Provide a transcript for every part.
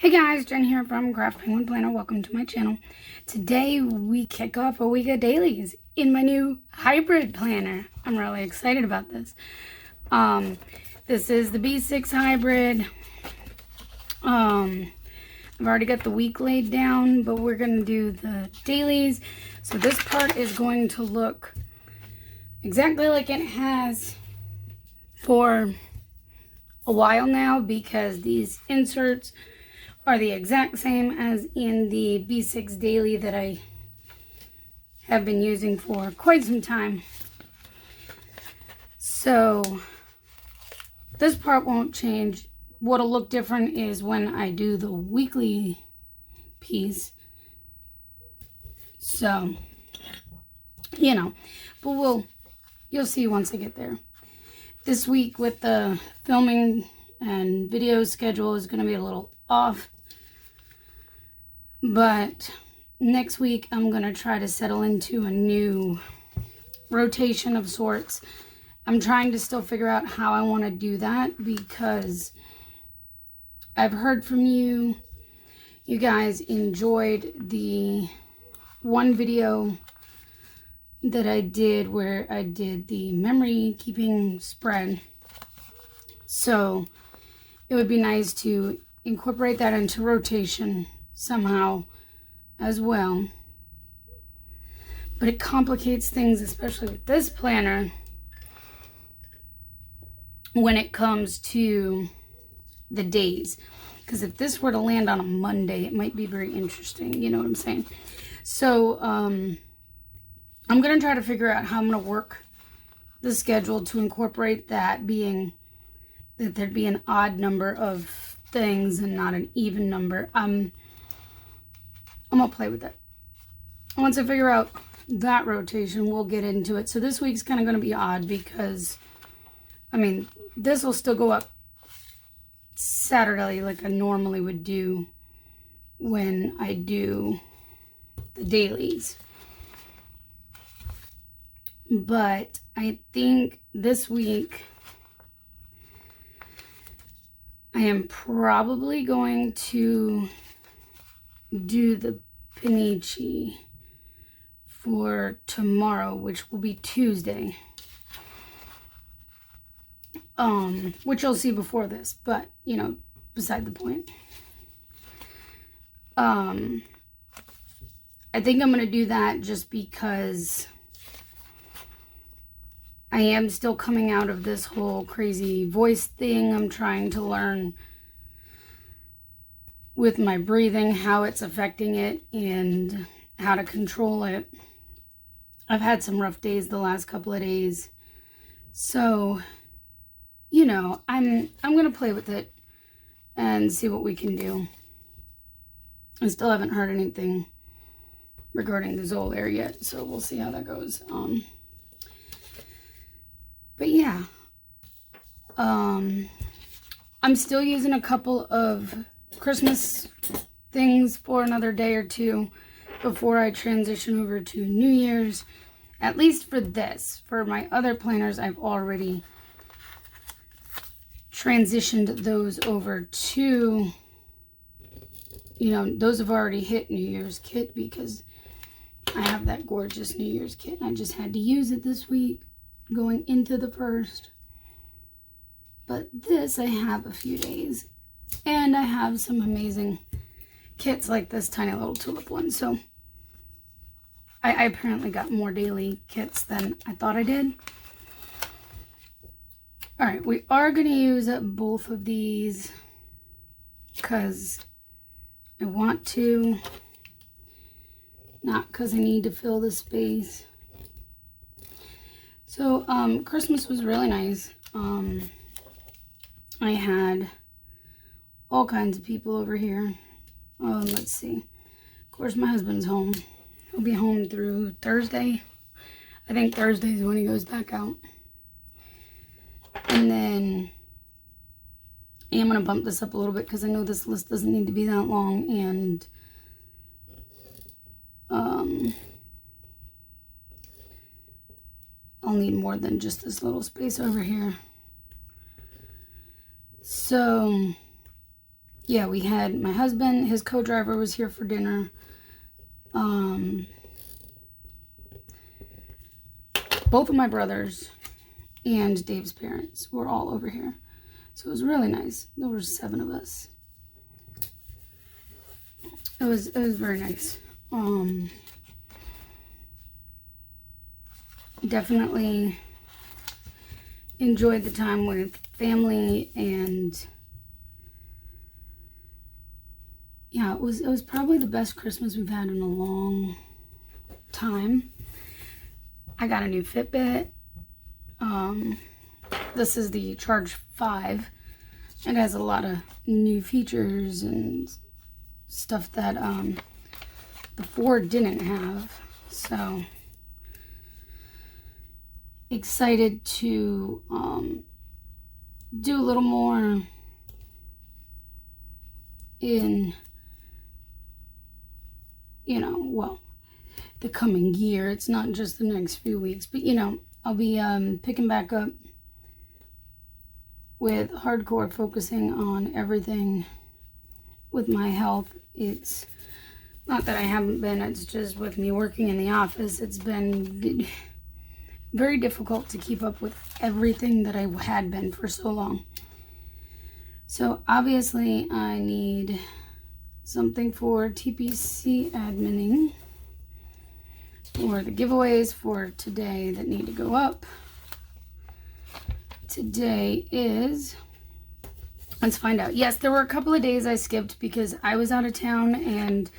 Hey guys, Jen here from Craft Penguin Planner. Welcome to my channel. Today we kick off a week of dailies in my new hybrid planner. I'm really excited about this. This is the B6 hybrid. I've already got the week laid down, but we're going to do the dailies. So this part is going to look exactly like it has for a while now, because these inserts are the exact same as in the B6 daily that I have been using for quite some time. So this part won't change. What'll look different is when I do the weekly piece. So, you know, but you'll see once I get there. This week with the filming and video schedule is going to be a little off, but next week I'm going to try to settle into a new rotation of sorts. I'm trying to still figure out how I want to do that, because I've heard from you guys enjoyed the one video that I did where I did the memory keeping spread. So it would be nice to incorporate that into rotation somehow as well. But it complicates things, especially with this planner, when it comes to the days. Because if this were to land on a Monday, it might be very interesting. You know what I'm saying? So I'm going to try to figure out how I'm going to work the schedule to incorporate that, being that there'd be an odd number of things and not an even number. I'm going to play with it. Once I figure out that rotation, we'll get into it. So this week's kind of going to be odd because, I mean, this will still go up Saturday like I normally would do when I do the dailies. But I think this week I am probably going to do the Panichi for tomorrow, which will be Tuesday. Which you'll see before this, but, you know, beside the point. I think I'm going to do that just because I am still coming out of this whole crazy voice thing. I'm trying to learn with my breathing how it's affecting it and how to control it. I've had some rough days the last couple of days. So, you know, I'm going to play with it and see what we can do. I still haven't heard anything regarding the Zolair yet, so we'll see how that goes. But yeah, I'm still using a couple of Christmas things for another day or two before I transition over to New Year's. At least for this. For my other planners, I've already transitioned those over to, you know, those have already hit New Year's kit, because I have that gorgeous New Year's kit and I just had to use it this week going into the first. But this I have a few days, and I have some amazing kits like this tiny little tulip one. So I apparently got more daily kits than I thought I did. All right, we are going to use both of these because I want to, not because I need to fill the space. So, Christmas was really nice. I had all kinds of people over here. Let's see. Of course, my husband's home. He'll be home through Thursday. I think Thursday is when he goes back out. And then I am going to bump this up a little bit because I know this list doesn't need to be that long. And I'll need more than just this little space over here. So yeah, we had my husband, his co-driver was here for dinner. Both of my brothers and Dave's parents were all over here. So it was really nice. There were 7 of us. It was very nice. Definitely enjoyed the time with family, and yeah, it was probably the best Christmas we've had in a long time. I got a new Fitbit. This is the Charge 5. It has a lot of new features and stuff that the 4 didn't have. So excited to do a little more in, the coming year. It's not just the next few weeks, but I'll be picking back up with hardcore focusing on everything with my health. It's not that I haven't been, it's just with me working in the office, it's been very difficult to keep up with everything that I had been for so long. So obviously I need something for TPC adminning, or the giveaways for today that need to go up. Today is, let's find out. Yes, there were a couple of days I skipped because I was out of town and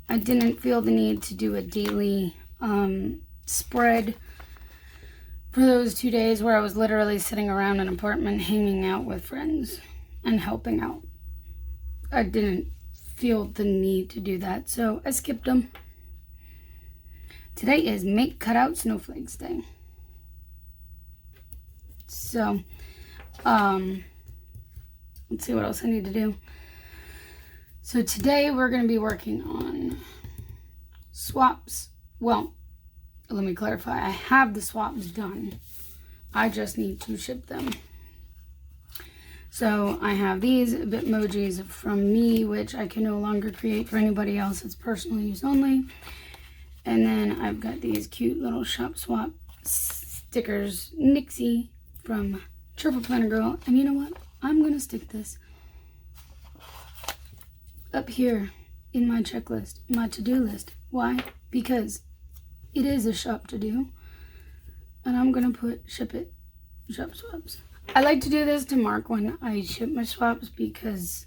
I didn't feel the need to do a daily spread for those 2 days where I was literally sitting around an apartment hanging out with friends and helping out. I didn't feel the need to do that, so I skipped them. Today is Make Cutout Snowflakes Day. So, let's see what else I need to do. So today we're going to be working on swaps. Well, let me clarify. I have the swaps done. I just need to ship them. So I have these Bitmojis from me, which I can no longer create for anybody else. It's personal use only. And then I've got these cute little shop swap stickers, Nixie from Triple Planner Girl. And you know what? I'm going to stick this up here in my checklist, my to-do list. Why? Because it is a shop to do. And I'm going to put ship it, shop swaps. I like to do this to mark when I ship my swaps, because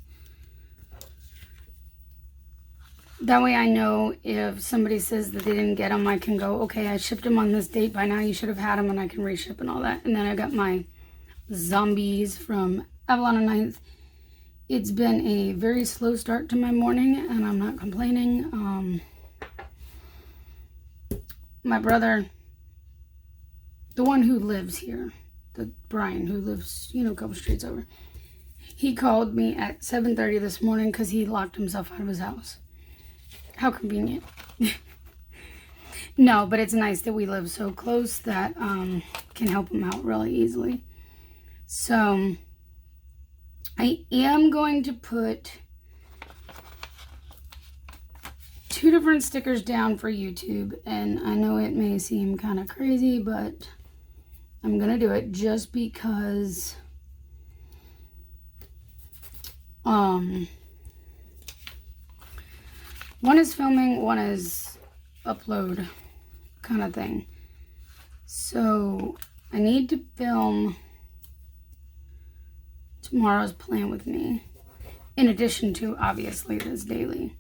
that way I know if somebody says that they didn't get them, I can go, okay, I shipped them on this date. By now you should have had them, and I can reship and all that. And then I got my zombies from Avalon and 9th. It's been a very slow start to my morning, and I'm not complaining. My brother, the one who lives here, the Brian who lives, a couple streets over, he called me at 7:30 this morning because he locked himself out of his house. How convenient. No, but it's nice that we live so close that can help him out really easily. So I am going to put 2 different stickers down for YouTube, and I know it may seem kind of crazy, but I'm gonna do it just because one is filming, one is upload kind of thing. So I need to film tomorrow's plan with me, in addition to obviously this daily.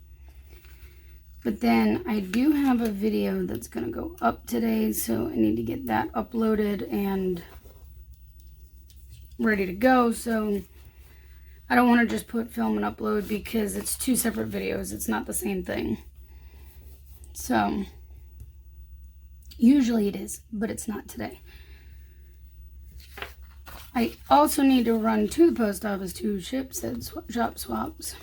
But then I do have a video that's going to go up today, so I need to get that uploaded and ready to go. So I don't want to just put film and upload because it's 2 separate videos. It's not the same thing. So usually it is, but it's not today. I also need to run to the post office to ship said shop swaps,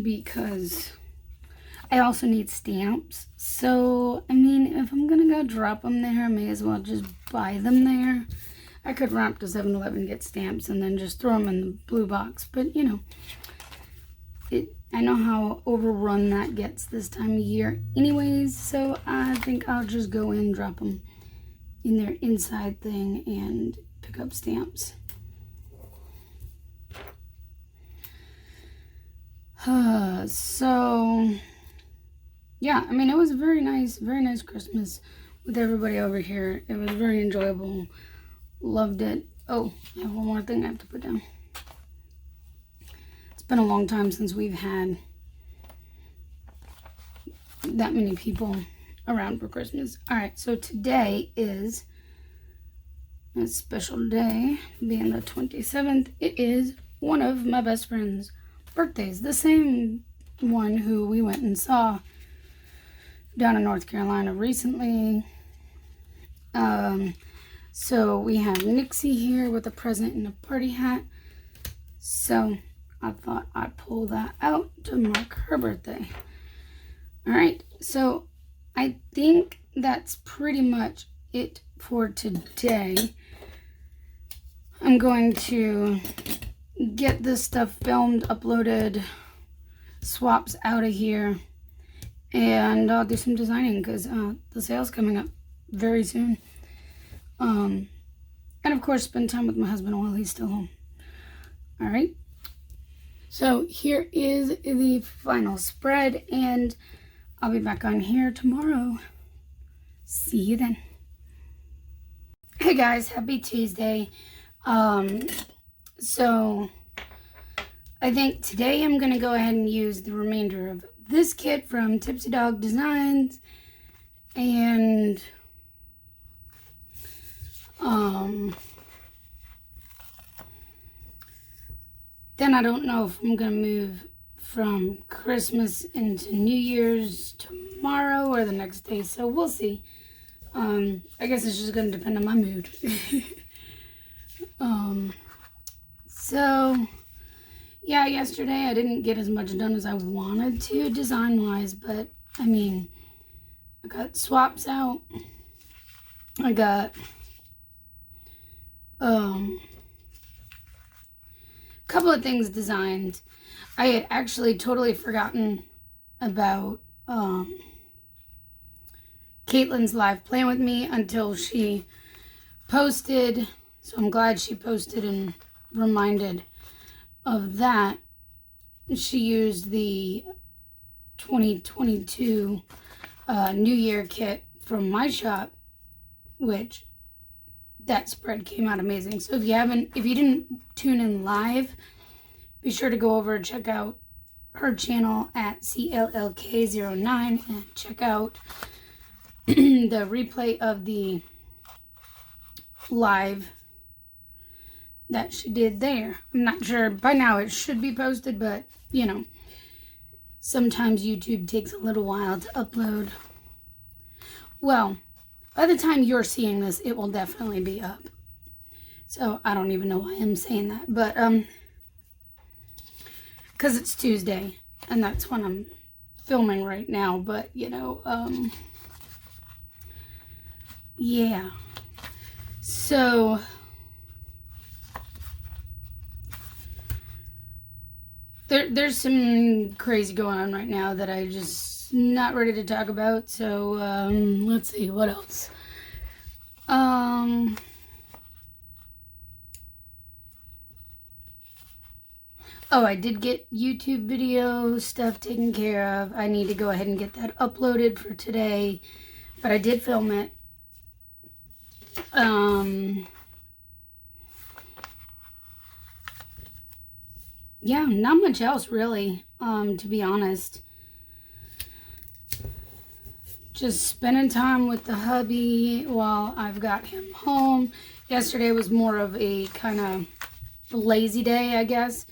because I also need stamps. So, I mean, if I'm gonna go drop them there, I may as well just buy them there. I could run up to 7-Eleven, get stamps, and then just throw them in the blue box. But, you know, I know how overrun that gets this time of year anyways, so I think I'll just go in, drop them in their inside thing, and pick up stamps. So, yeah, I mean, it was a very nice Christmas with everybody over here. It was very enjoyable. Loved it. Oh, I have one more thing I have to put down. It's been a long time since we've had that many people around for Christmas. Alright, so today is a special day, being the 27th. It is one of my best friend's birthdays. The same one who we went and saw down in North Carolina recently. So we have Nixie here with a present and a party hat. So I thought I'd pull that out to mark her birthday. Alright, so I think that's pretty much it for today. I'm going to get this stuff filmed, uploaded, swaps out of here, and I'll do some designing because the sale's coming up very soon. And of course, spend time with my husband while he's still home. Alright, so here is the final spread, and I'll be back on here tomorrow. See you then. Hey guys, happy Tuesday. So I think today I'm going to go ahead and use the remainder of this kit from Tipsy Dog Designs, and then I don't know if I'm going to move from Christmas into New Year's tomorrow or the next day, so we'll see. I guess it's just going to depend on my mood. So yeah, yesterday I didn't get as much done as I wanted to design wise, but I mean, I got swaps out. I got a couple of things designed. I had actually totally forgotten about Caitlin's live playing with me until she posted, so I'm glad she posted and reminded of that. She used the 2022 New Year kit from my shop, which that spread came out amazing. So if you didn't tune in live, be sure to go over and check out her channel at CLLK09 and check out the replay of the live that she did there. I'm not sure, by now it should be posted, but you know, sometimes YouTube takes a little while to upload. Well, by the time you're seeing this, it will definitely be up. So I don't even know why I'm saying that, but because it's Tuesday and that's when I'm filming right now. But you know, yeah. So there's some crazy going on right now that I just not ready to talk about. So let's see what else. Oh, I did get YouTube video stuff taken care of. I need to go ahead and get that uploaded for today, but I did film it. Yeah, not much else really, to be honest. Just spending time with the hubby while I've got him home. Yesterday was more of a kind of lazy day, I guess.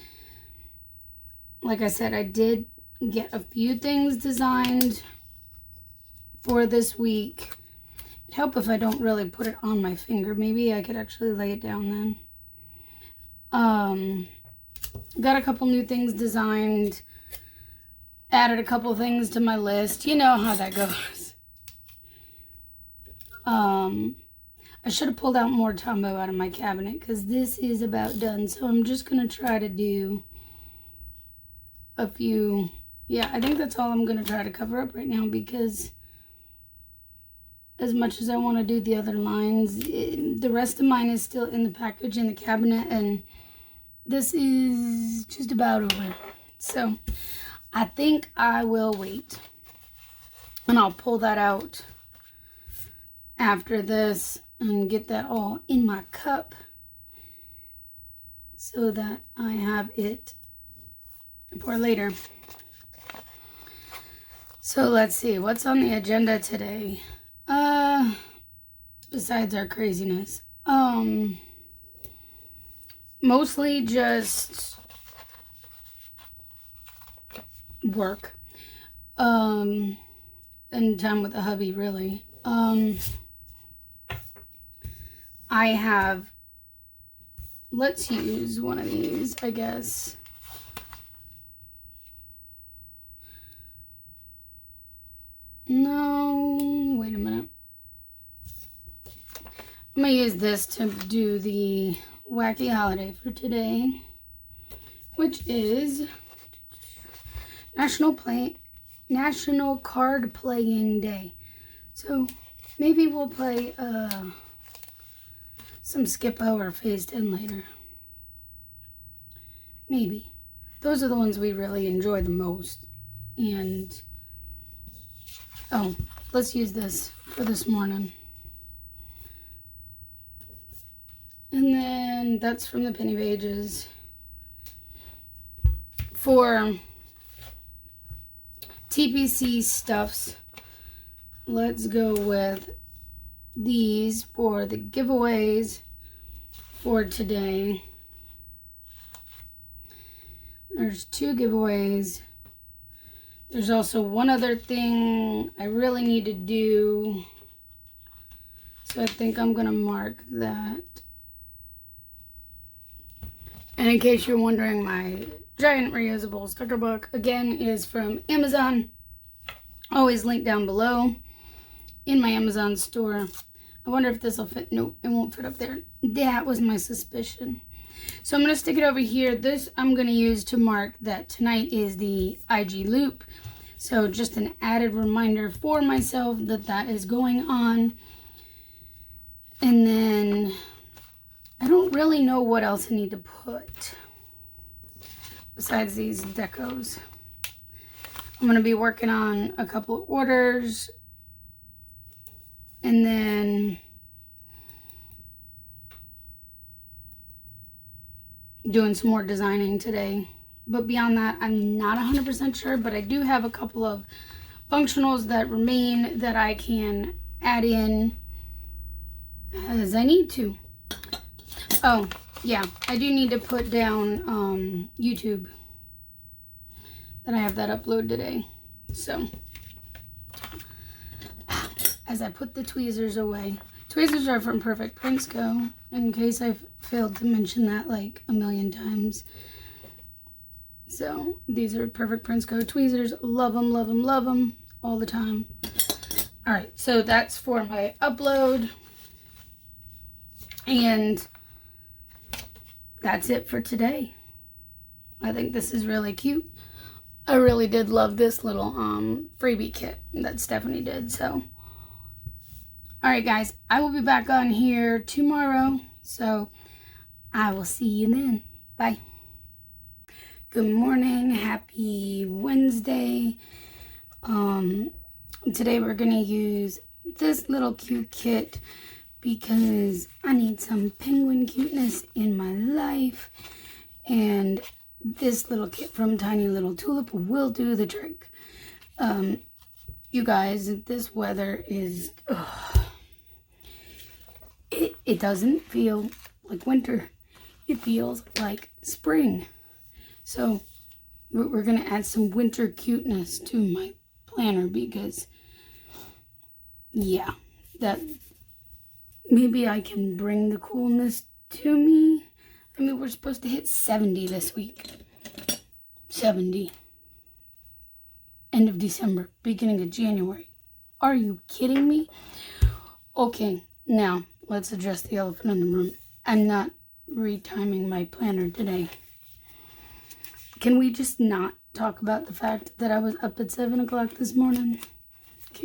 Like I said, I did get a few things designed for this week. It'd help if I don't really put it on my finger. Maybe I could actually lay it down then. Got a couple new things designed. Added a couple things to my list. You know how that goes. I should have pulled out more Tombow out of my cabinet because this is about done. So I'm just going to try to do a few. Yeah, I think that's all I'm going to try to cover up right now, because as much as I want to do the other lines, the rest of mine is still in the package in the cabinet, and this is just about over. So I think I will wait, and I'll pull that out after this and get that all in my cup so that I have it for later. So let's see, what's on the agenda today? Besides our craziness, mostly just work, and time with the hubby, really. I have, let's use one of these, I guess. No, wait a minute. I'm going to use this to do the wacky holiday for today, which is National Card Playing Day. So maybe we'll play some Skip-O or Phase 10 later. Maybe. Those are the ones we really enjoy the most. And, oh, let's use this for this morning. And then that's from the penny pages. For TPC stuffs, let's go with these for the giveaways for today. There's 2 giveaways. There's also one other thing I really need to do, so I think I'm gonna mark that. And in case you're wondering, my giant reusable sticker book, again, is from Amazon. Always linked down below in my Amazon store. I wonder if this will fit. Nope, it won't fit up there. That was my suspicion. So I'm going to stick it over here. This I'm going to use to mark that tonight is the IG loop. So just an added reminder for myself that that is going on. And then I don't really know what else I need to put besides these decos. I'm going to be working on a couple of orders and then doing some more designing today. But beyond that, I'm not 100% sure, but I do have a couple of functionals that remain that I can add in as I need to. Oh, yeah, I do need to put down YouTube, that I have that upload today. So, as I put the tweezers away. Tweezers are from Perfect Prints Co., in case I've failed to mention that like a million times. So, these are Perfect Prints Co. tweezers. Love them, love them, love them all the time. Alright, so that's for my upload. And that's it for today. I think this is really cute. I really did love this little freebie kit that Stephanie did. So, alright guys, I will be back on here tomorrow. So, I will see you then. Bye. Good morning. Happy Wednesday. Today we're going to use this little cute kit because I need some penguin cuteness in my life, and this little kit from Tiny Little Tulip will do the trick. You guys, this weather is, it doesn't feel like winter. It feels like spring. So we're going to add some winter cuteness to my planner because, yeah, that maybe I can bring the coolness to me. I mean, we're supposed to hit 70 this week. 70. End of December, beginning of January. Are you kidding me? Okay, now, let's address the elephant in the room. I'm not retiming my planner today. Can we just not talk about the fact that I was up at 7 o'clock this morning?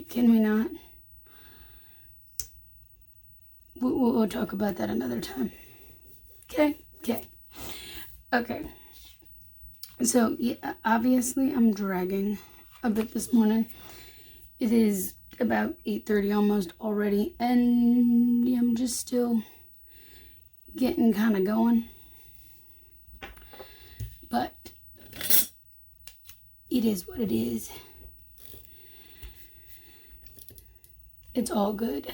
Can we not? We'll talk about that another time. Okay? Okay. So, yeah, obviously I'm dragging a bit this morning. It is about 8:30 almost already, and yeah, I'm just still getting kind of going. But it is what it is. It's all good.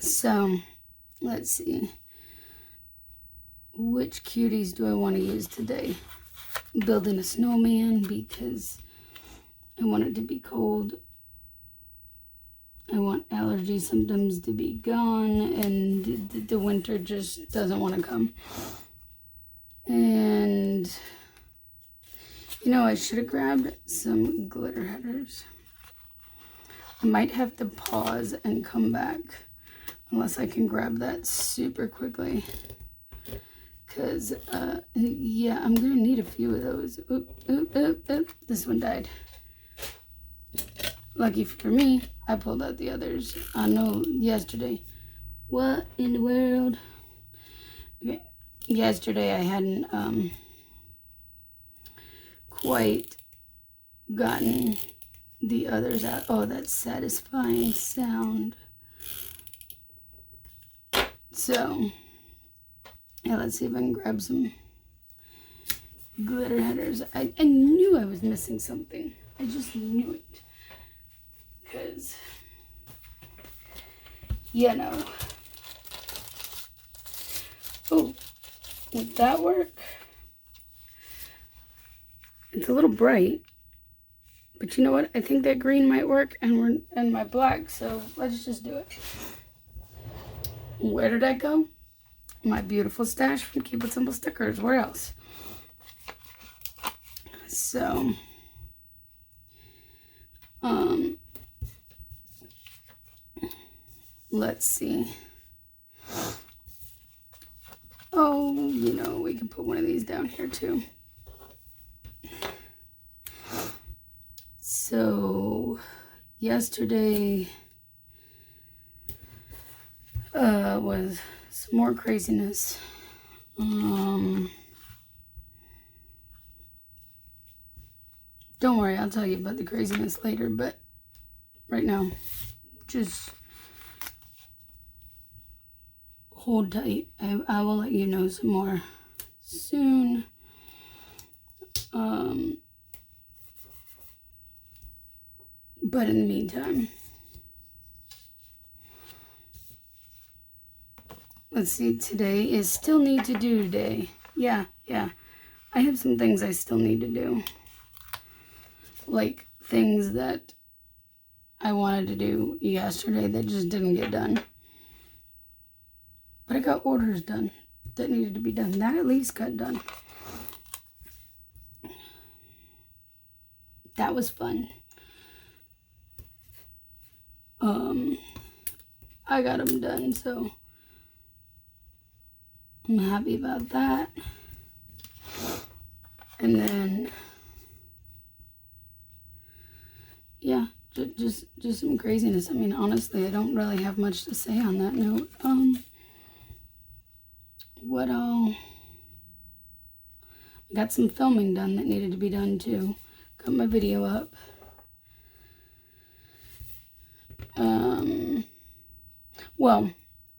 So, let's see. Which cuties do I want to use today? Building a snowman because I want it to be cold. I want allergy symptoms to be gone, and the winter just doesn't want to come. And, you know, I should have grabbed some glitter headers. I might have to pause and come back unless I can grab that super quickly. Because, yeah, I'm going to need a few of those. Oop. This one died. Lucky for me, I pulled out the others. I know yesterday. What in the world? Okay. Yesterday I hadn't quite gotten the others out. Oh, that satisfying sound. So, yeah, let's see if I can grab some glitter headers. I knew I was missing something. I just knew it. Because, you know. Oh, would that work? It's a little bright. But you know what? I think that green might work and my black, so let's just do it. Where did I go? My beautiful stash from Keep It Simple stickers. Where else? So, let's see. Oh, you know, we can put one of these down here too. So, yesterday was some more craziness. Don't worry, I'll tell you about the craziness later, but right now, just hold tight. I will let you know some more soon. But in the meantime, let's see, today is still need to do day. Yeah. I have some things I still need to do. Like things that I wanted to do yesterday that just didn't get done. But I got orders done that needed to be done. That at least got done. That was fun. I got them done, so I'm happy about that. And then, yeah, just some craziness. I mean, honestly, I don't really have much to say on that note. What all? I got some filming done that needed to be done too. Got my video up. Well,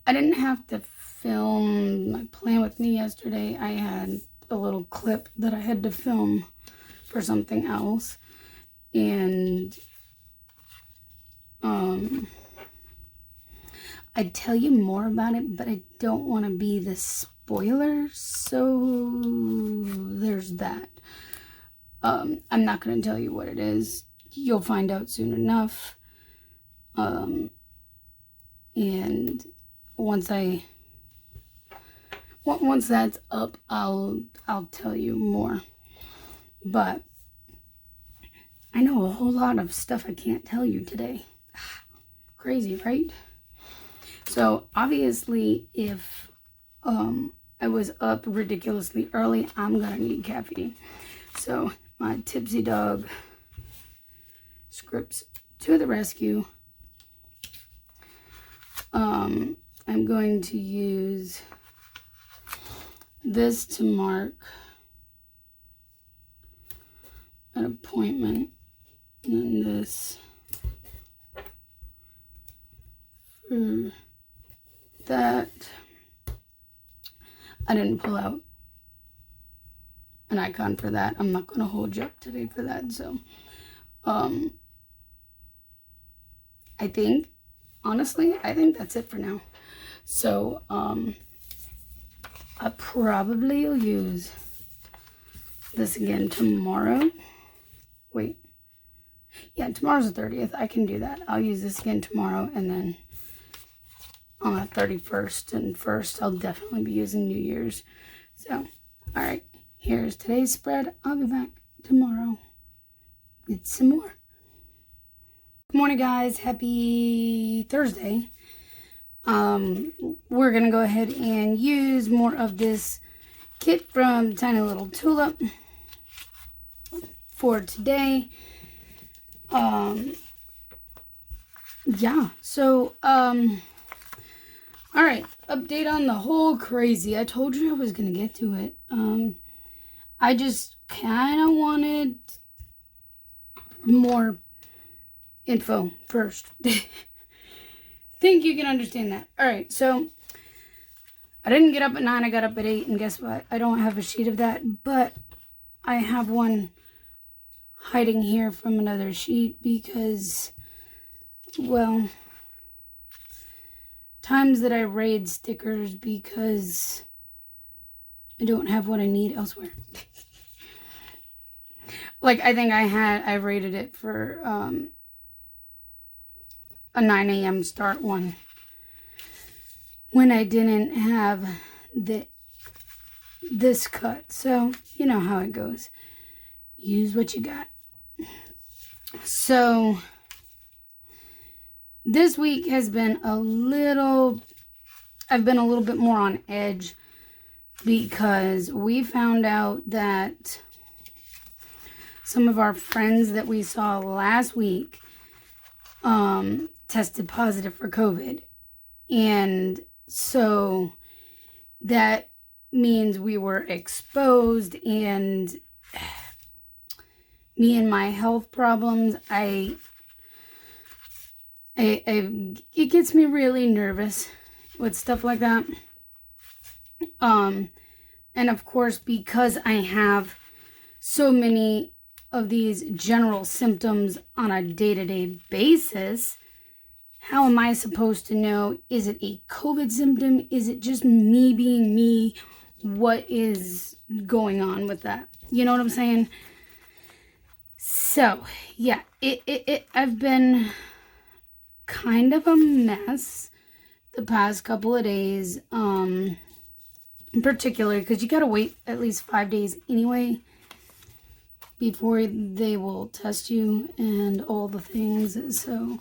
I didn't have to film my plan with me yesterday. I had a little clip that I had to film for something else. And I'd tell you more about it, but I don't want to be the spoiler, so there's that. I'm not going to tell you what it is. You'll find out soon enough. And once that's up, I'll tell you more. But I know a whole lot of stuff I can't tell you today. Crazy, right? So obviously if I was up ridiculously early, I'm gonna need caffeine. So my tipsy dog scripts to the rescue. I'm going to use this to mark an appointment, and then this for that. I didn't pull out an icon for that. I'm not going to hold you up today for that. So, I think, honestly, I think that's it for now. So, I probably will use this again tomorrow. Wait. Yeah, tomorrow's the 30th. I can do that. I'll use this again tomorrow, and then on the 31st and 1st, I'll definitely be using New Year's. So, all right, here's today's spread. I'll be back tomorrow with some more. Good morning, guys. Happy Thursday. We're going to go ahead and use more of this kit from Tiny Little Tulip for today. Yeah, so, all right, update on the whole crazy. I told you I was going to get to it. I just kind of wanted more info first. Think you can understand that. All right, so I didn't get up at 9. I got up at 8, and guess what? I don't have a sheet of that, but I have one hiding here from another sheet because, well, times that I raid stickers because I don't have what I need elsewhere. Like, I think I rated it for a 9 a.m. start one when I didn't have this cut. So, you know how it goes. Use what you got. So, this week has been I've been a little bit more on edge because we found out that some of our friends that we saw last week tested positive for COVID. And so that means we were exposed, and me and my health problems, it gets me really nervous with stuff like that. And of course, because I have so many of these general symptoms on a day-to-day basis, how am I supposed to know, is it a COVID symptom? Is it just me being me? What is going on with that? You know what I'm saying? So, yeah, I've been kind of a mess the past couple of days, in particular, because you gotta wait at least 5 days anyway before they will test you and all the things. So,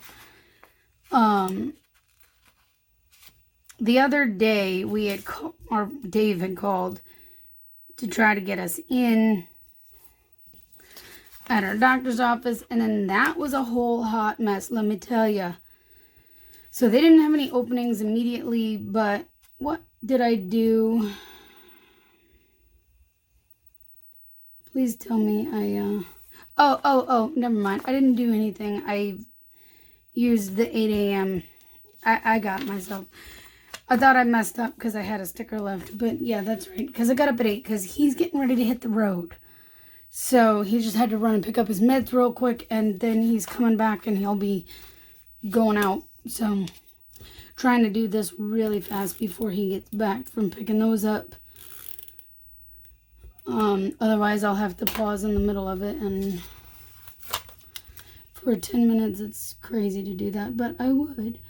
the other day Dave had called to try to get us in at our doctor's office, and then that was a whole hot mess, let me tell you. So they didn't have any openings immediately, but what did I do? Please tell me oh, never mind. I didn't do anything. I used the 8 a.m. I got myself. I thought I messed up because I had a sticker left, but yeah, that's right. Because I got up at 8 because he's getting ready to hit the road. So he just had to run and pick up his meds real quick, and then he's coming back and he'll be going out. So trying to do this really fast before he gets back from picking those up. Otherwise I'll have to pause in the middle of it, and for 10 minutes it's crazy to do that, but I would.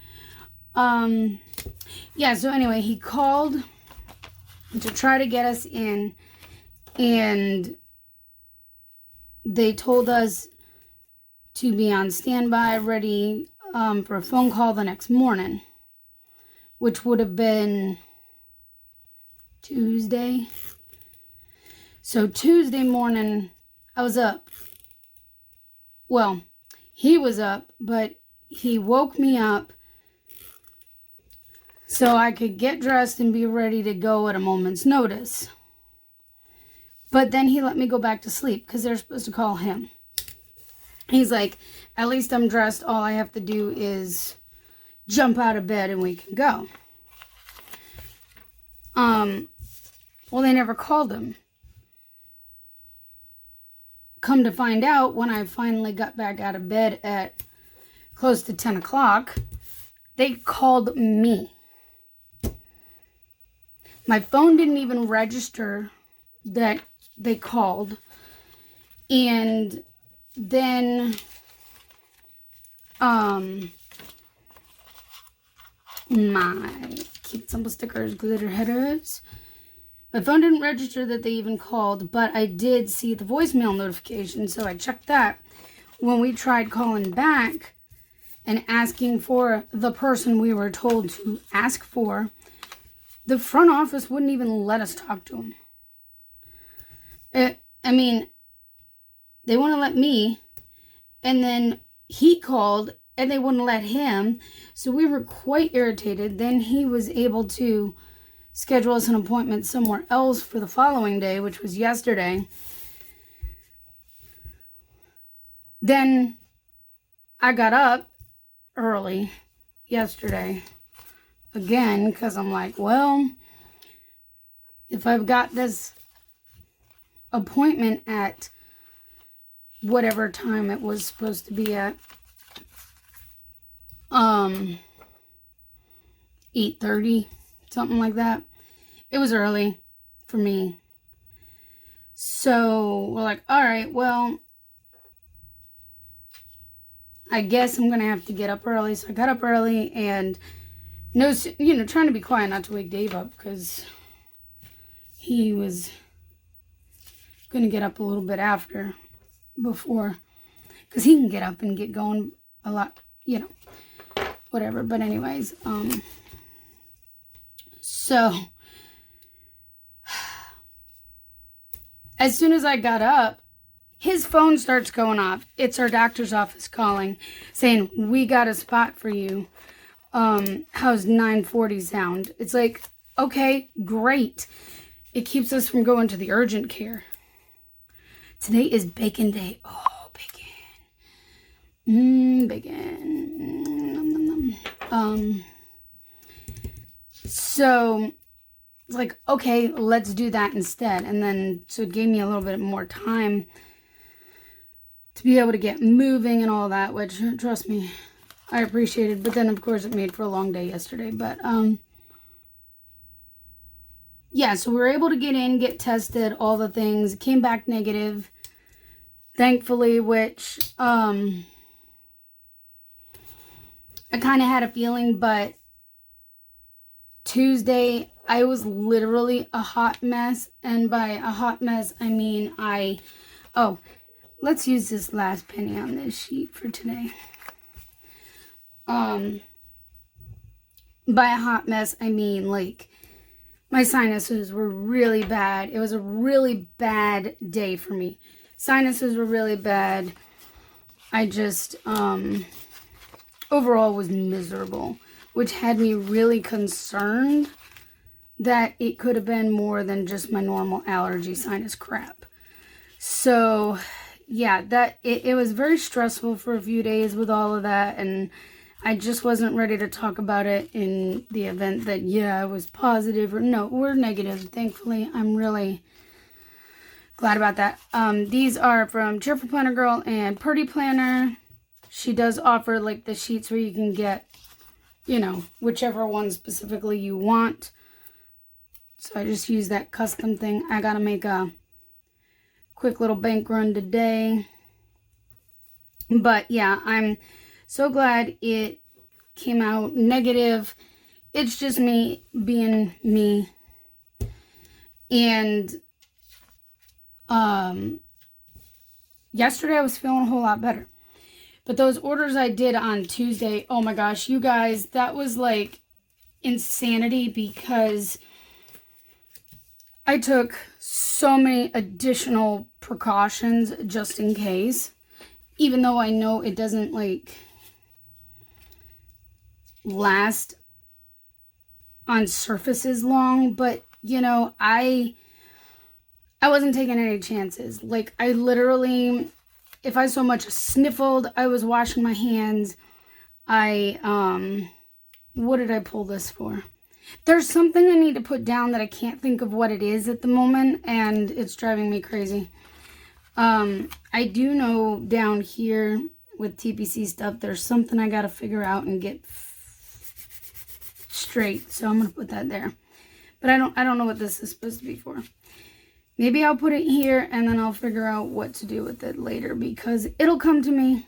Yeah, so anyway, he called to try to get us in, and they told us to be on standby, ready for a phone call the next morning, which would have been Tuesday. So Tuesday morning, I was up. Well, he was up, but he woke me up so I could get dressed and be ready to go at a moment's notice. But then he let me go back to sleep because they're supposed to call him. He's like, at least I'm dressed. All I have to do is jump out of bed and we can go. Well, they never called him. Come to find out, when I finally got back out of bed at close to 10 o'clock, they called me. My phone didn't even register that they called. And then, my cute simple stickers, glitter headers. My phone didn't register that they even called, but I did see the voicemail notification, so I checked that. When we tried calling back and asking for the person we were told to ask for, the front office wouldn't even let us talk to him. I mean, they wouldn't let me, and then he called, and they wouldn't let him, so we were quite irritated. Then he was able to schedule us an appointment somewhere else for the following day, which was yesterday. Then I got up early yesterday again because I'm like, well, if I've got this appointment at whatever time it was supposed to be at, 8:30, something like that. It was early for me. So we're like, all right, well, I guess I'm going to have to get up early. So I got up early and trying to be quiet, not to wake Dave up, because he was going to get up a little bit before, because he can get up and get going a lot, whatever. But anyways, so as soon as I got up, his phone starts going off. It's our doctor's office calling, saying, we got a spot for you. How's 9:40 sound? It's like, okay, great. It keeps us from going to the urgent care. Today is bacon day. Oh, bacon. Bacon. Nom, nom, nom. So it's like, okay, let's do that instead. And then, so it gave me a little bit more time to be able to get moving and all that, which, trust me, I appreciated. But then, of course, it made for a long day yesterday. But, yeah, so we were able to get in, get tested, all the things. It came back negative, thankfully, which, I kind of had a feeling, but Tuesday, I was literally a hot mess. And by a hot mess, I mean let's use this last penny on this sheet for today. By a hot mess, I mean, like, my sinuses were really bad. It was a really bad day for me. Sinuses were really bad. I just, overall was miserable, which had me really concerned that it could have been more than just my normal allergy sinus crap. So, yeah, it was very stressful for a few days with all of that, and I just wasn't ready to talk about it in the event that, I was positive or no, we're negative. Thankfully, I'm really glad about that. These are from Cheerful Planner Girl and Purdy Planner. She does offer, like, the sheets where you can get, whichever one specifically you want. So I just use that custom thing. I gotta make a quick little bank run today. But yeah, I'm so glad it came out negative. It's just me being me. And yesterday I was feeling a whole lot better. But those orders I did on Tuesday, oh my gosh, you guys, that was like insanity because I took so many additional precautions just in case, even though I know it doesn't like last on surfaces long, but you know, I wasn't taking any chances. Like, I literally, if I so much sniffled, I was washing my hands. What did I pull this for? There's something I need to put down that I can't think of what it is at the moment, and it's driving me crazy. I do know down here with TPC stuff, there's something I got to figure out and get straight, so I'm going to put that there. But I don't know what this is supposed to be for. Maybe I'll put it here and then I'll figure out what to do with it later because it'll come to me.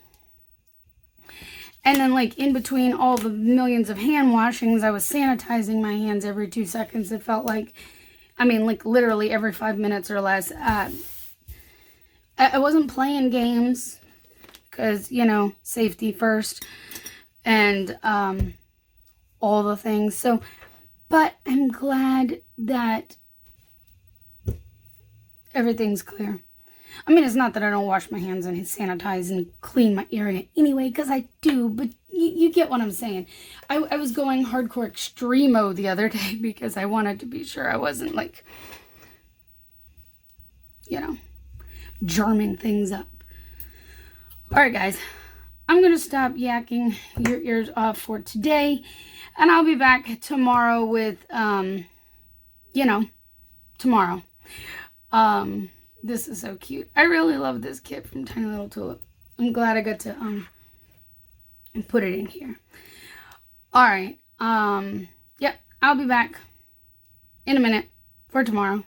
And then like in between all the millions of hand washings, I was sanitizing my hands every 2 seconds. It felt like, I mean, like literally every 5 minutes or less. I wasn't playing games because, you know, safety first and all the things. So, but I'm glad that everything's clear. I mean, it's not that I don't wash my hands and sanitize and clean my area anyway, because I do, but you get what I'm saying. I was going hardcore extremo the other day because I wanted to be sure I wasn't, like, you know, germing things up. All right, guys, I'm going to stop yakking your ears off for today, and I'll be back tomorrow with, you know, tomorrow. This is so cute. I really love this kit from Tiny Little Tulip. I'm glad I got to put it in here. All right. Yep, I'll be back in a minute for tomorrow.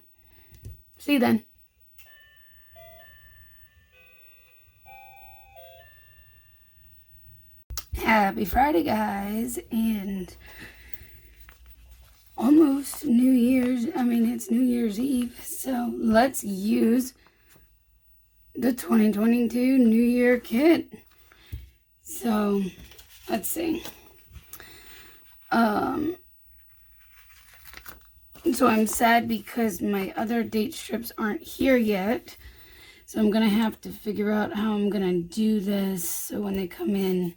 See you then. Happy Friday, guys, and almost New Year's. I mean, it's New Year's Eve, so let's use the 2022 New Year kit. So, let's see. So I'm sad because my other date strips aren't here yet. So I'm going to have to figure out how I'm going to do this so when they come in,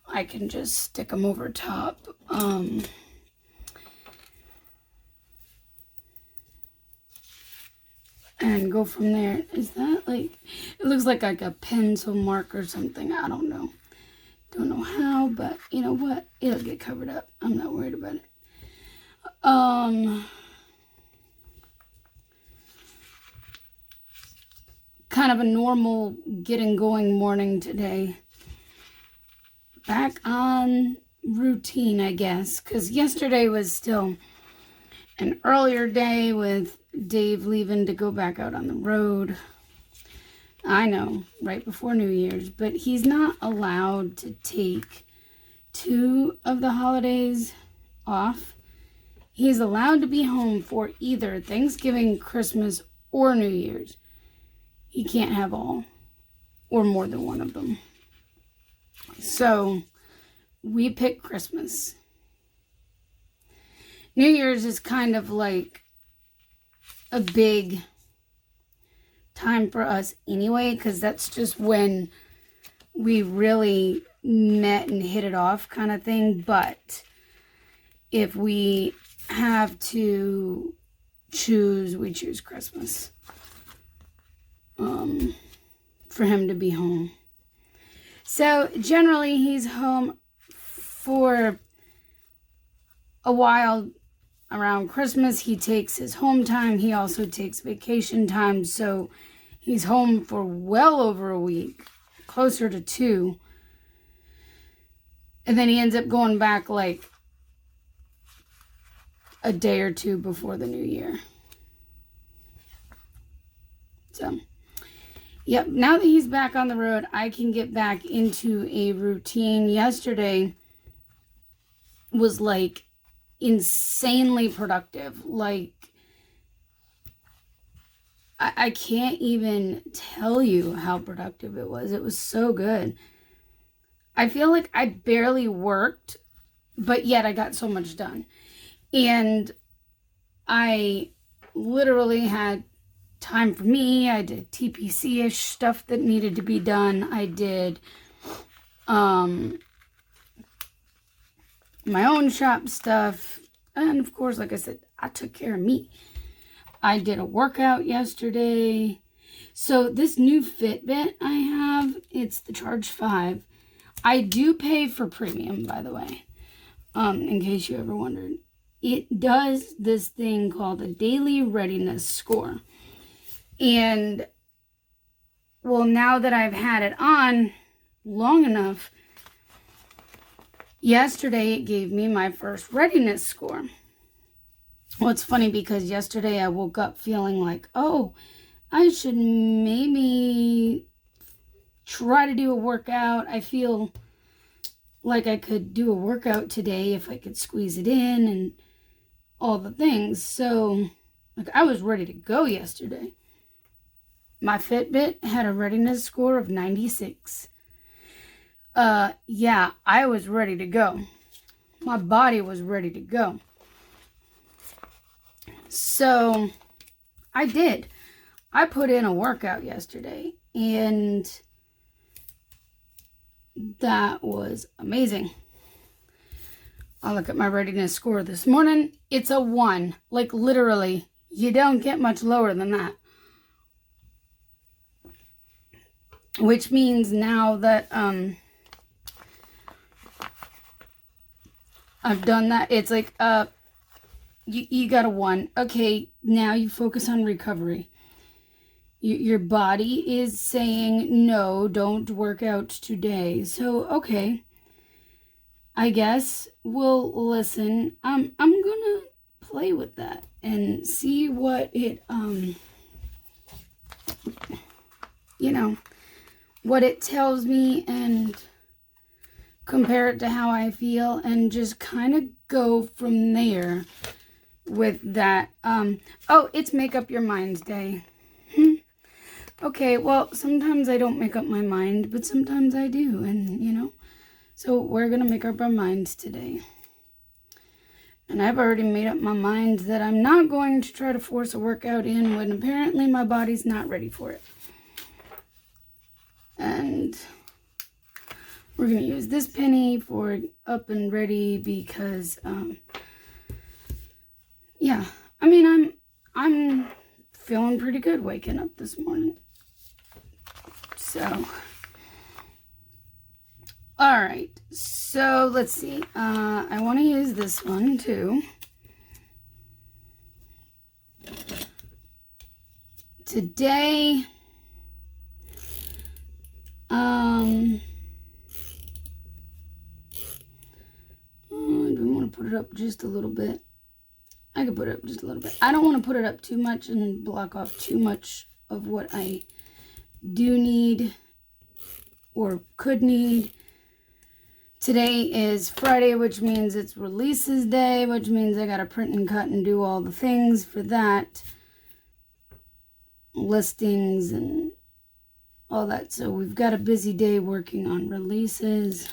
I can just stick them over top. And go from there. Is that like, it looks like a pencil mark or something. I don't know. Don't know how, but you know what? It'll get covered up. I'm not worried about it. Kind of a normal getting going morning today. Back on routine, I guess, because yesterday was still an earlier day with Dave leaving to go back out on the road. I know, right before New Year's, but he's not allowed to take 2 of the holidays off. He's allowed to be home for either Thanksgiving, Christmas, or New Year's. He can't have all or more than one of them. So we picked Christmas. New Year's is kind of like a big time for us anyway, because that's just when we really met and hit it off kind of thing. But if we have to choose, we choose Christmas for him to be home. So generally he's home for a while around Christmas. He takes his home time. He also takes vacation time. So he's home for well over a week, closer to 2. And then he ends up going back like a day or 2 before the new year. So, yep, now that he's back on the road, I can get back into a routine. Yesterday was like insanely productive. Like, I can't even tell you how productive it was. It was so good. I feel like I barely worked but yet I got so much done. And I literally had time for me. I did TPC-ish stuff that needed to be done. I did my own shop stuff. And of course, like I said, I took care of me. I did a workout yesterday. So this new Fitbit I have, it's the Charge 5. I do pay for premium, by the way, in case you ever wondered. It does this thing called a daily readiness score. And, well, now that I've had it on long enough, yesterday it gave me my first readiness score. Well, it's funny because yesterday I woke up feeling like, oh, I should maybe try to do a workout. I feel like I could do a workout today if I could squeeze it in and all the things. So, like, I was ready to go yesterday. My Fitbit had a readiness score of 96. Yeah, I was ready to go. My body was ready to go. So, I did. I put in a workout yesterday, and that was amazing. I'll look at my readiness score this morning. It's a 1. Like, literally, you don't get much lower than that. Which means now that I've done that, it's like, you got a 1. Okay, now you focus on recovery. Your body is saying, no, don't work out today. So, okay, I guess we'll listen. I'm gonna play with that and see what it, what it tells me, and compare it to how I feel, and just kind of go from there with that. Oh, it's Make Up Your Mind Day. Okay, well, sometimes I don't make up my mind, but sometimes I do, and, so we're going to make up our minds today. And I've already made up my mind that I'm not going to try to force a workout in when apparently my body's not ready for it. And we're going to use this penny for up and ready because, yeah, I mean, I'm feeling pretty good waking up this morning. So, all right, so let's see. I want to use this one too. Today, do I want to put it up just a little bit? I could put it up just a little bit. I don't want to put it up too much and block off too much of what I do need or could need. Today is Friday, which means it's releases day, which means I gotta print and cut and do all the things for that. Listings and all that. So we've got a busy day working on releases.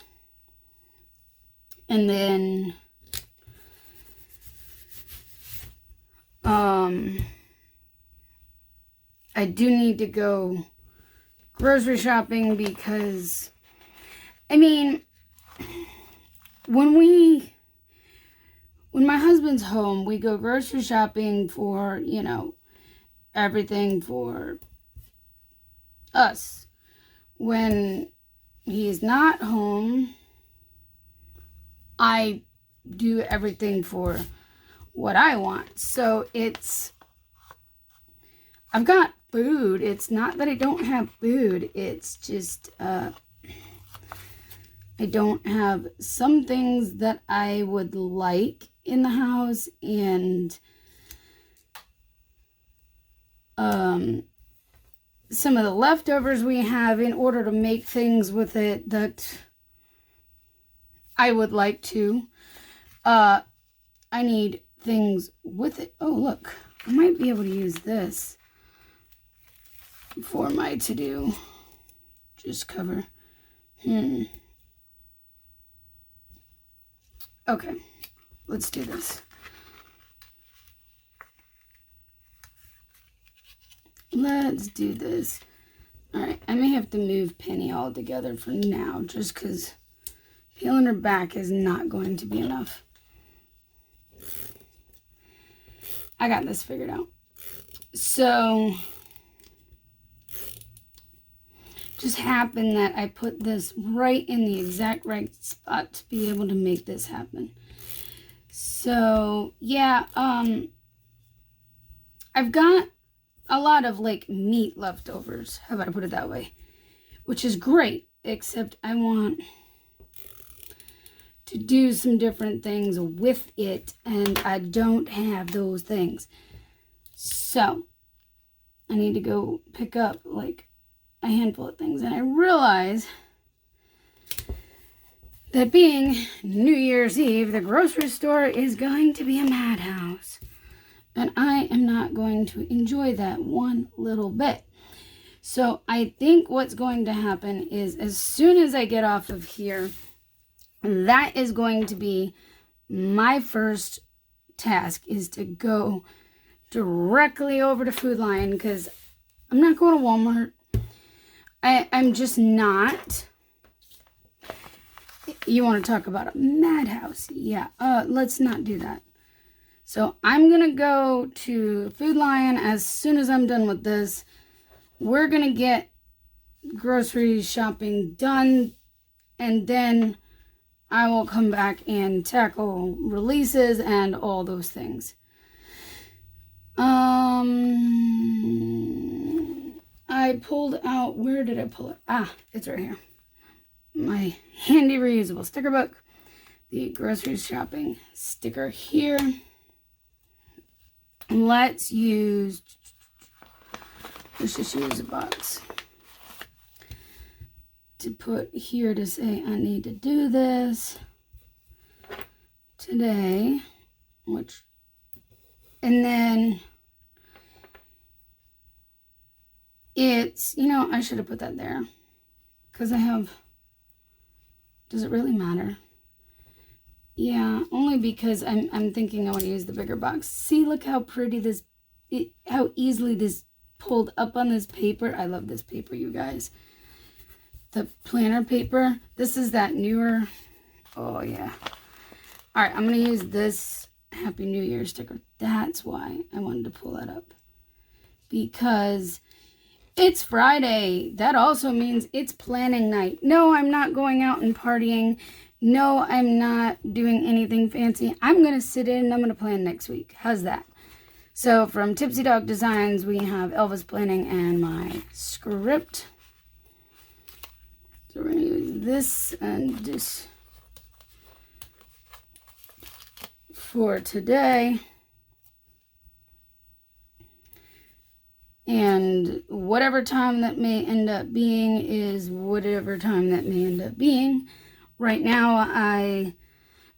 And then I do need to go grocery shopping because, I mean, when my husband's home, we go grocery shopping for, everything for us. When he's not home, I do everything for what I want. So I've got food. It's not that I don't have food. It's just, I don't have some things that I would like in the house, and some of the leftovers we have, in order to make things with it that I would like to. I need things with it. Oh, look, I might be able to use this for my to-do. Just cover. Okay, let's do this. Let's do this. All right, I may have to move Penny altogether for now, just because peeling her back is not going to be enough. I got this figured out. So, just happened that I put this right in the exact right spot to be able to make this happen. So, yeah, I've got a lot of like meat leftovers. How about I put it that way? Which is great, except I want to do some different things with it, and I don't have those things. So, I need to go pick up like a handful of things, and I realize that being New Year's Eve, the grocery store is going to be a madhouse. And I am not going to enjoy that one little bit. So I think what's going to happen is as soon as I get off of here, that is going to be my first task, is to go directly over to Food Lion, because I'm not going to Walmart. I'm just not. You want to talk about a madhouse? Yeah, let's not do that. So I'm going to go to Food Lion as soon as I'm done with this. We're going to get grocery shopping done, and then I will come back and tackle releases and all those things. I pulled out, where did I pull it? Ah, it's right here. My handy reusable sticker book. The grocery shopping sticker here. Let's just use a box to put here to say I need to do this today, and then it's, I should have put that there, because does it really matter? Yeah, only because I'm thinking I want to use the bigger box. See, look how pretty how easily this pulled up on this paper. I love this paper, you guys. The planner paper. This is that newer. Oh, yeah. All right, I'm going to use this Happy New Year sticker. That's why I wanted to pull that up. Because it's Friday. That also means it's planning night. No, I'm not going out and partying. No, I'm not doing anything fancy. I'm going to sit in and I'm going to plan next week. How's that? So from Tipsy Dog Designs, we have Elvis planning and my script. So we're going to use this and this for today. And whatever time that may end up being is whatever time that may end up being. Right now, I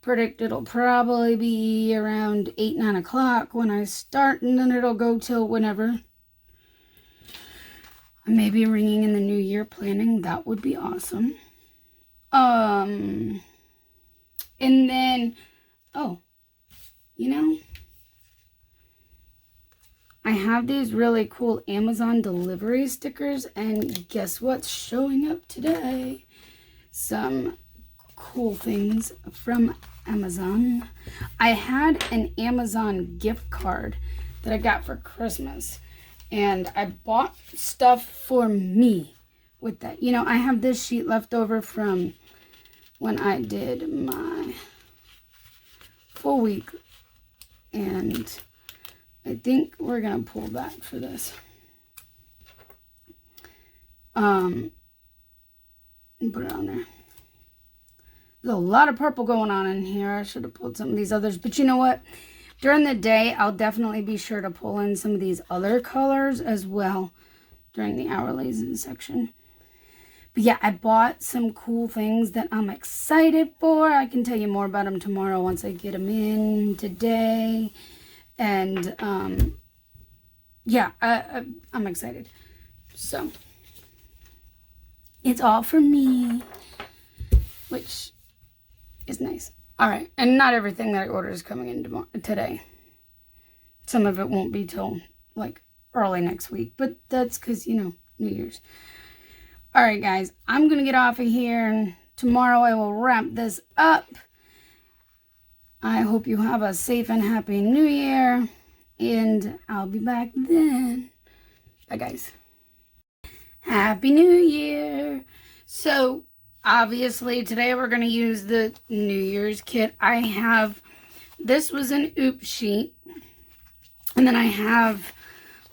predict it'll probably be around 8, 9 o'clock when I start, and then it'll go till whenever. I may be ringing in the new year planning. That would be awesome. And then, I have these really cool Amazon delivery stickers, and guess what's showing up today? Some cool things from Amazon. I had an Amazon gift card that I got for Christmas, and I bought stuff for me with that. I have this sheet left over from when I did my full week, and I think we're gonna pull that for this. And put it on there. There's a lot of purple going on in here. I should have pulled some of these others. But you know what? During the day, I'll definitely be sure to pull in some of these other colors as well during the hourlies section. But yeah, I bought some cool things that I'm excited for. I can tell you more about them tomorrow once I get them in today. And yeah, I'm excited. So it's all for me, which is nice. All right, and not everything that I order is coming in today. Some of it won't be till like early next week, but that's because, you know, New Year's. All right, guys, I'm going to get off of here, and tomorrow I will wrap this up. I hope you have a safe and happy New Year, and I'll be back then. Bye, guys. Happy New Year. So, obviously, today we're going to use the New Year's kit. This was an OOP sheet, and then I have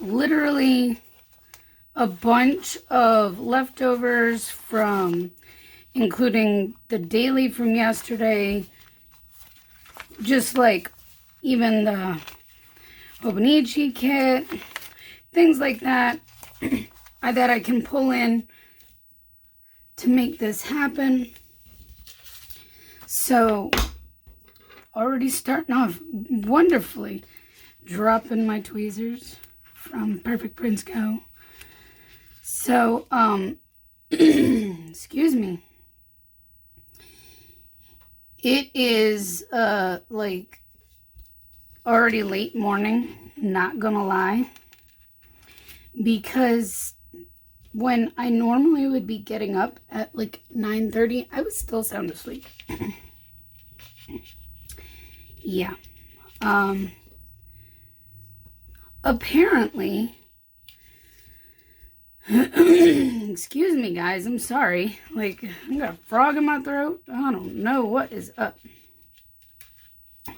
literally a bunch of leftovers from, including the daily from yesterday, just like even the Hobonichi kit, things like that, that I can pull in to make this happen. So, already starting off wonderfully, dropping my tweezers from Perfect Prince Co. So, excuse me. It is, like, already late morning, not gonna lie, because when I normally would be getting up at, like, 9:30, I was still sound asleep. Yeah. Apparently, excuse me, guys, I'm sorry. Like, I got a frog in my throat. I don't know what is up.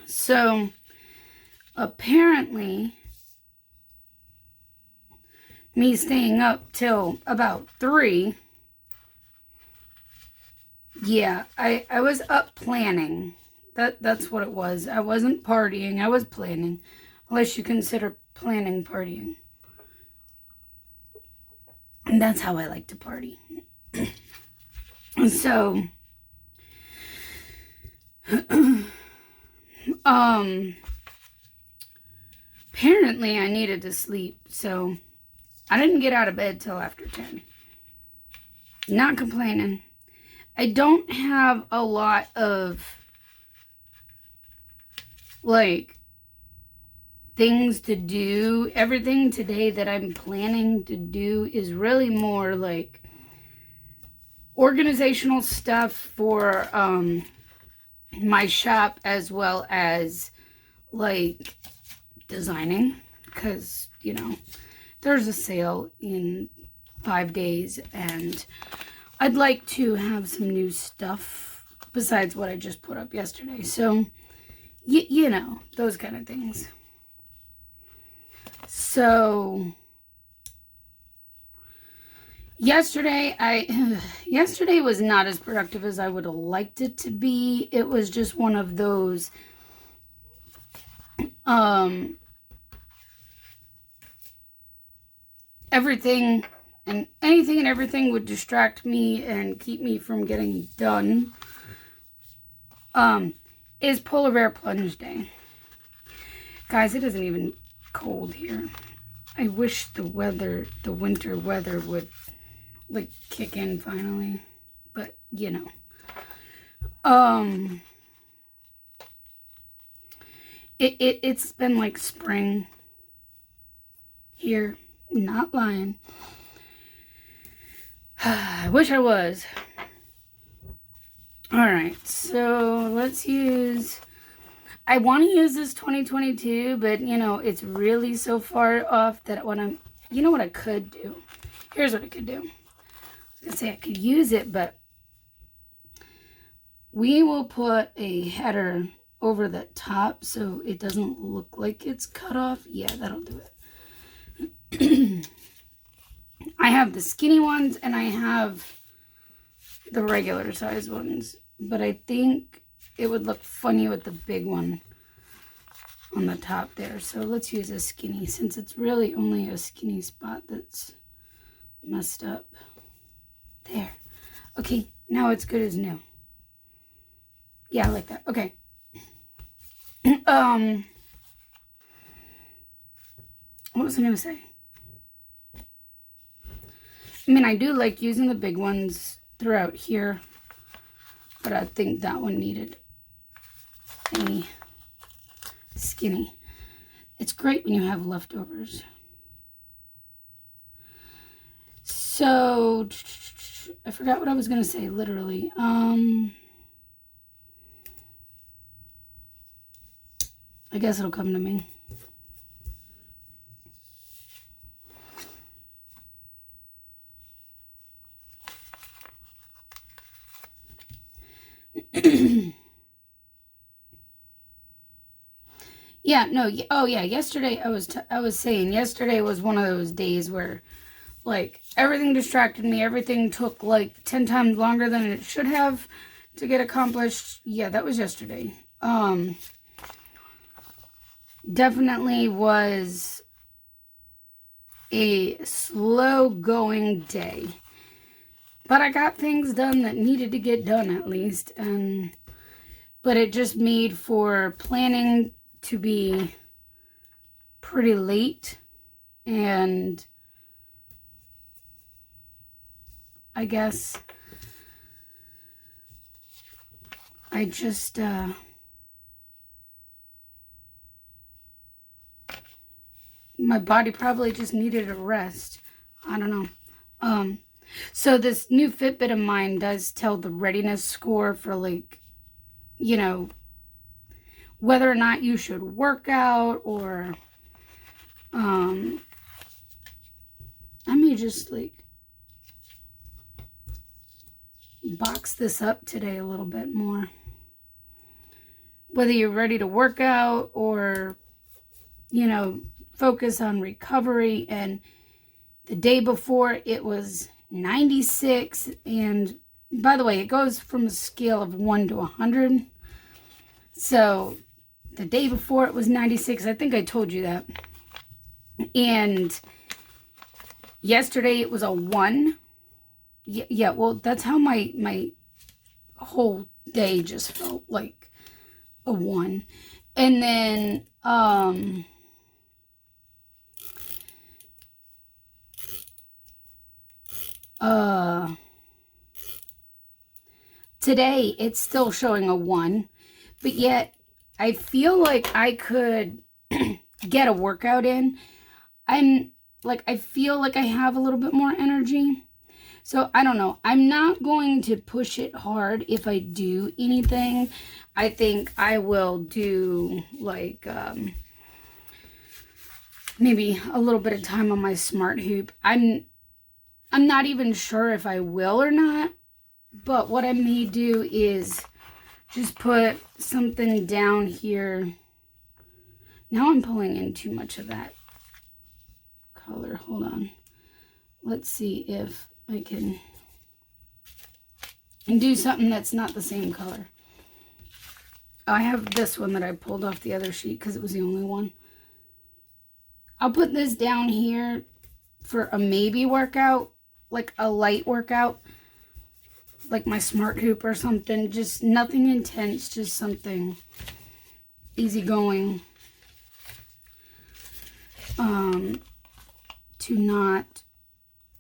So, apparently, me staying up till about 3, yeah, I was up planning. That's what it was. I wasn't partying, I was planning. Unless you consider planning partying. And that's how I like to party. So, apparently I needed to sleep, so I didn't get out of bed till after 10. Not complaining. I don't have a lot of, like, things to do. Everything today that I'm planning to do is really more like organizational stuff for my shop, as well as like designing, because, you know, there's a sale in 5 days and I'd like to have some new stuff besides what I just put up yesterday. So, you know, those kind of things. So, yesterday was not as productive as I would have liked it to be. It was just one of those, anything and everything would distract me and keep me from getting done. Is Polar Bear Plunge Day. Guys, it isn't even cold here. I wish the winter weather would, like, kick in finally. But, you know. It's been like spring here. Not lying. I wish I was. Alright, so let's use... I want to use this 2022, but, you know, it's really so far off that you know what I could do? Here's what I could do. I was going to say I could use it, but we will put a header over the top so it doesn't look like it's cut off. Yeah, that'll do it. I have the skinny ones and I have the regular size ones, but I think it would look funny with the big one on the top there. So let's use a skinny, since it's really only a skinny spot that's messed up. There. Okay, now it's good as new. Yeah, I like that. Okay. What was I going to say? I mean, I do like using the big ones throughout here, but I think that one needed stay skinny. It's great when you have leftovers. So, I forgot what I was going to say, literally. I guess it'll come to me. Yeah, no, oh yeah, yesterday I was saying yesterday was one of those days where like everything distracted me, everything took like 10 times longer than it should have to get accomplished. Yeah, that was yesterday. Definitely was a slow going day. But I got things done that needed to get done at least, but it just made for planning to be pretty late, and I guess I just my body probably just needed a rest. I don't know. So this new Fitbit of mine does tell the readiness score for, like, you know, whether or not you should work out, or I may just like box this up today a little bit more. Whether you're ready to work out or, you know, focus on recovery. And the day before it was 96, and by the way, it goes from a scale of 1 to 100. So the day before it was 96. I think I told you that. And yesterday it was a 1. Yeah, well, that's how my whole day just felt, like a 1. And then today it's still showing a 1, but yet I feel like I could get a workout in. I feel like I have a little bit more energy. So I don't know. I'm not going to push it hard if I do anything. I think I will do like maybe a little bit of time on my smart hoop. I'm not even sure if I will or not, but what I may do is just put something down here. Now I'm pulling in too much of that color. Hold on. Let's see if I can do something that's not the same color. I have this one that I pulled off the other sheet because it was the only one. I'll put this down here for a maybe workout, like a light workout, like my smart hoop or something. Just nothing intense, just something easygoing. To not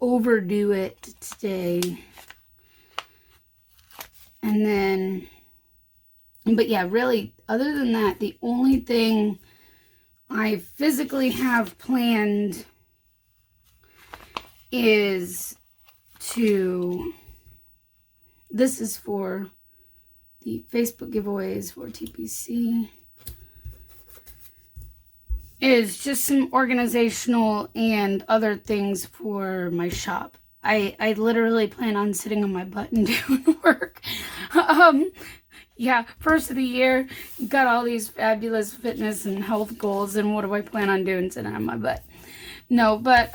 overdo it today. And then, but yeah, really, other than that, the only thing I physically have planned is this is for the Facebook giveaways for TPC, is just some organizational and other things for my shop. I literally plan on sitting on my butt and doing work. Yeah, first of the year, got all these fabulous fitness and health goals, and what do I plan on doing? Sitting on my butt? No, but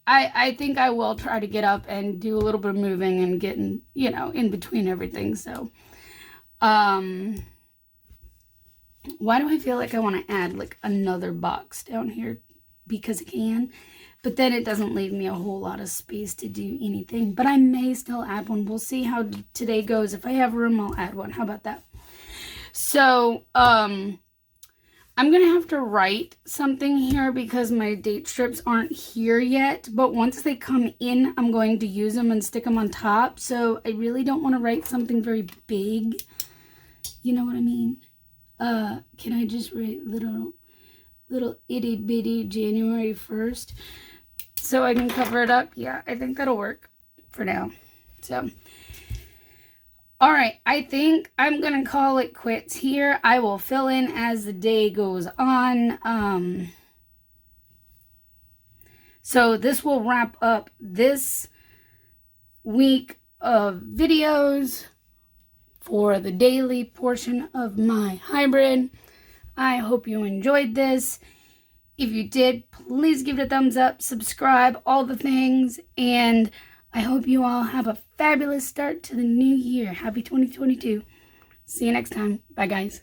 I think I will try to get up and do a little bit of moving and getting, you know, in between everything. So why do I feel like I want to add like another box down here? Because I can, but then it doesn't leave me a whole lot of space to do anything. But I may still add one. We'll see how today goes. If I have room, I'll add one. How about that? So I'm gonna have to write something here because my date strips aren't here yet, but once they come in, I'm going to use them and stick them on top. So I really don't want to write something very big. You know what I mean? Can I just write little itty bitty January 1st so I can cover it up? Yeah, I think that'll work for now. So, all right, I think I'm gonna call it quits here. I will fill in as the day goes on. So this will wrap up this week of videos for the daily portion of my hybrid. I hope you enjoyed this. If you did, please give it a thumbs up, subscribe, all the things, and I hope you all have a fabulous start to the new year. Happy 2022. See you next time. Bye, guys.